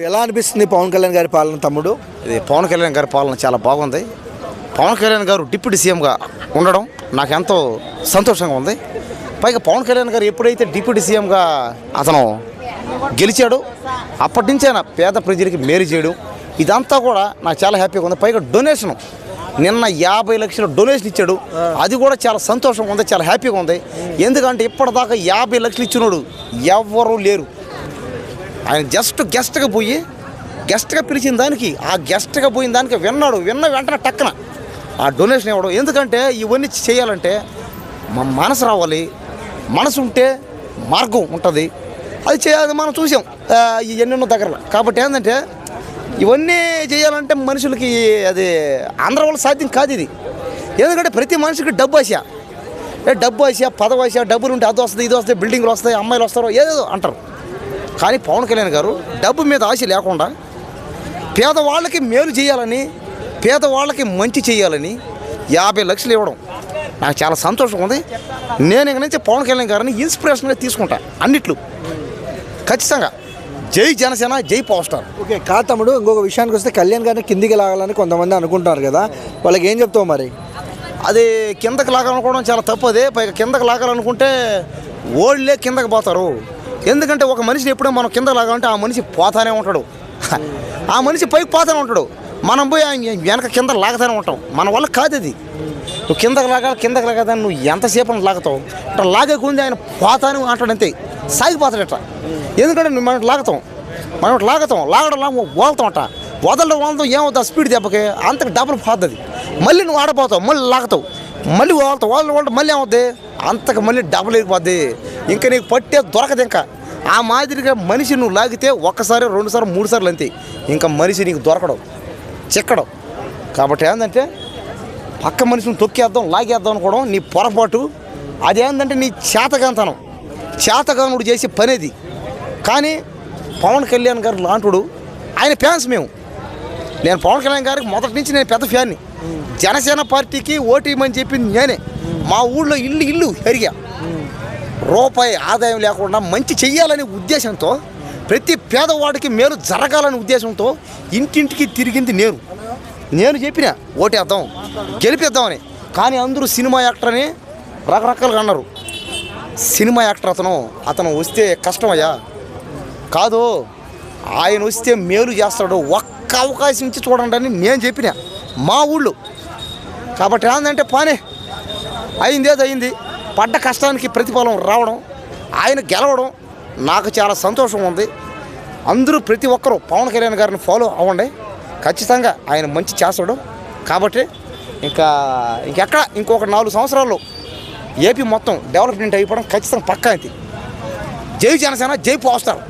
ఎలా అనిపిస్తుంది పవన్ కళ్యాణ్ గారి పాలన తమ్ముడు? ఇది పవన్ కళ్యాణ్ గారి పాలన చాలా బాగుంది. పవన్ కళ్యాణ్ గారు డిప్యూటీ సీఎంగా ఉండడం నాకు ఎంతో సంతోషంగా ఉంది. పైగా పవన్ కళ్యాణ్ గారు ఎప్పుడైతే డిప్యూటీ సీఎంగా అతను గెలిచాడో అప్పటి నుంచి ఆయన పేద ప్రజలకి మేలు చేయడం ఇదంతా కూడా నాకు చాలా హ్యాపీగా ఉంది. పైగా డొనేషన్ నిన్న 50 లక్షల డొనేషన్ ఇచ్చాడు. అది కూడా చాలా సంతోషంగా ఉంది, చాలా హ్యాపీగా ఉంది. ఎందుకంటే ఇప్పటిదాకా 50 లక్షలు ఇచ్చినోడు ఎవ్వరూ లేరు. ఆయన గెస్ట్గా పోయి గెస్ట్గా పిలిచిన దానికి ఆ గెస్ట్గా పోయిన దానికి విన్న వెంటనే టక్కన ఆ డొనేషన్ ఇవ్వడం. ఎందుకంటే ఇవన్నీ చేయాలంటే మనసు రావాలి, మనసు ఉంటే మార్గం ఉంటుంది. అది చేయాలి మనం చూసాం ఎన్నెన్నో దగ్గరలో. కాబట్టి ఏంటంటే ఇవన్నీ చేయాలంటే మనుషులకి అది అందరి వల్ల సాధ్యం కాదు ఇది. ఎందుకంటే ప్రతి మనిషికి డబ్బు ఆశ, పదవి ఆశ, డబ్బులు ఉంటే అది వస్తుంది, ఇది వస్తాయి, బిల్డింగ్లు వస్తాయి, అమ్మాయిలు వస్తారు, ఏదేదో అంటారు. కానీ పవన్ కళ్యాణ్ గారు డబ్బు మీద ఆశ లేకుండా పేదవాళ్ళకి మేలు చేయాలని, పేదవాళ్ళకి మంచి చేయాలని 50 లక్షలు ఇవ్వడం నాకు చాలా సంతోషంగా ఉంది. నేను ఇక నుంచి పవన్ కళ్యాణ్ గారిని ఇన్స్పిరేషన్గా తీసుకుంటా అన్నిట్లు ఖచ్చితంగా. జై జనసేన, జై పవర్ స్టార్. ఓకే కాదు తమ్ముడు, ఇంకొక విషయానికి వస్తే కళ్యాణ్ గారిని కిందికి లాగాలని కొంతమంది అనుకుంటారు కదా, వాళ్ళకి ఏం చెప్తావు మరి? అది కిందకి లాగాలనుకోవడం చాలా తప్పదే. పైగా కిందకి లాగాలనుకుంటే ఓళ్ళే కిందకి పోతారు. ఎందుకంటే ఒక మనిషిని ఎప్పుడో మనం కిందకి లాగాలంటే ఆ మనిషి పోతానే ఉంటాడు, ఆ మనిషి పైకి పోతానే ఉంటాడు. మనం పోయి ఆయన వెనక కింద లాగుతూనే ఉంటాం. మన వల్ల కాదు అది. నువ్వు కిందకి లాగాలని నువ్వు ఎంతసేపు లాగుతావు? ఇట్లా లాగే కొంది ఆయన పోతాను అంటాడు, అంతే సాగిపోతాడు ఇట్లా. ఎందుకంటే మనం లాగడం వదులుతాం అట్ట, వదలడం ఏమవుతుంది ఆ స్పీడ్ దెబ్బకి అంతకు డబుల్ పోతుంది. మళ్ళీ నువ్వు ఆడపోతావు, మళ్ళీ లాగుతావు, మళ్ళీ వదలడం మళ్ళీ ఏమవుద్ది అంతకు మళ్ళీ డబుల్ అయిపోద్ది. ఇంకా నీకు పట్టే దొరకదు. ఇంకా ఆ మాదిరిగా మనిషి నువ్వు లాగితే 1 సారి 2 సార్లు 3 సార్లు అంతే. ఇంకా మనిషి నీకు దొరకడం చిక్కడం. కాబట్టి ఏంటంటే పక్క మనిషిని తొక్కేద్దాం, లాగేద్దాం అనుకోవడం నీ పొరపాటు. అదేంటంటే నీ చేతగానుడు చేసే పనేది. కానీ పవన్ కళ్యాణ్ గారు లాంటుడు ఆయన ఫ్యాన్స్ మేము. నేను పవన్ కళ్యాణ్ గారికి మొదటి నుంచి నేను పెద్ద ఫ్యాన్ని. జనసేన పార్టీకి ఓటేయమని చెప్పింది నేనే. మా ఊళ్ళో ఇల్లు పెరిగా, రూపాయి ఆదాయం లేకుండా మంచి చెయ్యాలనే ఉద్దేశంతో, ప్రతి పేదవాడికి మేలు జరగాలనే ఉద్దేశంతో ఇంటింటికి తిరిగింది నేను చెప్పిన ఓటేద్దాం, గెలిపిద్దామని. కానీ అందరూ సినిమా యాక్టర్ అని రకరకాలుగా అన్నారు. సినిమా యాక్టర్ అతను వస్తే కష్టమయ్యా కాదు, ఆయన వస్తే మేలు చేస్తాడు, ఒక్క అవకాశం ఇచ్చి చూడండి అని నేను చెప్పిన మా ఊళ్ళో. కాబట్టి ఏంటంటే పానే అయింది. పడ్డ కష్టానికి ప్రతిఫలం రావడం, ఆయన గెలవడం నాకు చాలా సంతోషం ఉంది. అందరూ ప్రతి ఒక్కరూ పవన్ కళ్యాణ్ గారిని ఫాలో అవ్వండి, ఖచ్చితంగా ఆయన మంచి చేస్తాడు. కాబట్టి ఇంకెక్కడ ఇంకొక 4 సంవత్సరాల్లో ఏపీ మొత్తం డెవలప్మెంట్ అయిపోవడం ఖచ్చితంగా పక్కా. అయితే జై జనసేన, జై పవర్ స్టార్.